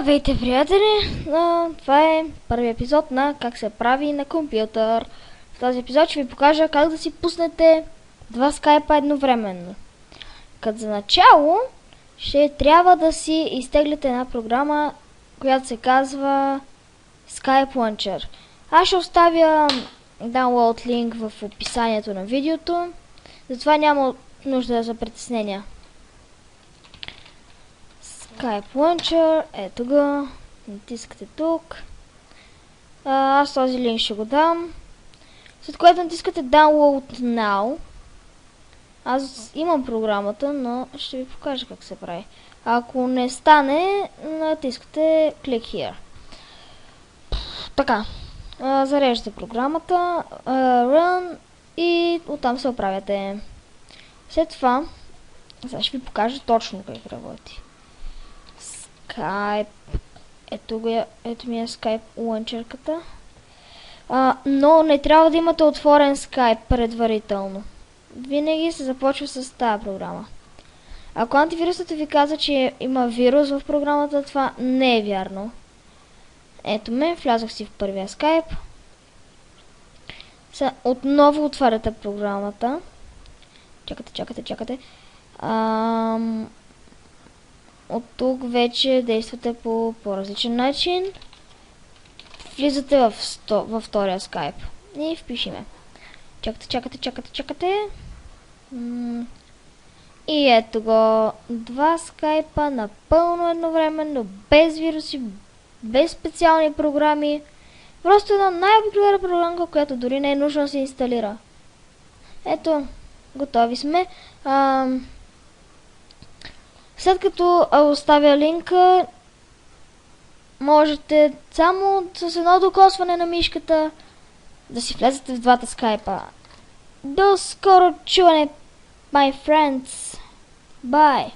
Здравейте, приятели! Това е първи епизод на как се прави на компютър. В този епизод ще ви покажа как да си пуснете два скайпа едновременно. Като за начало ще трябва да си изтеглите една програма, която се казва Skype Launcher. Аз ще оставя download линк в описанието на видеото, затова няма нужда за притеснения. Skype Launcher, ето го, натискате тук. Аз този линк ще го дам. След което натискате Download Now. Аз имам програмата, но ще ви покажа как се прави. Ако не стане, натискате Click Here. Така, зареждате програмата, Run и оттам се оправяте. След това, сега ще ви покажа точно как работи. Skype. Ето ми е Skype лънчерката. Но не трябва да имате отворен Skype предварително. Винаги се започва с тази програма. Ако антивирусът ви каза, че има вирус в програмата, това не е вярно. Ето ме, влязох си в първия Skype. Сега отново отваряте програмата. Чакате. От тук вече действате по различен начин. Влизате във втория скайп и впишеме. Чакате. И ето го. Два скайпа напълно едновременно, без вируси, без специални програми. Просто една най-обикновена програмка, която дори не е нужно да се инсталира. Ето, готови сме. След като оставя линка, можете само с едно докосване на мишката да си влезете в двата скайпа. До скоро чуване, my friends. Bye!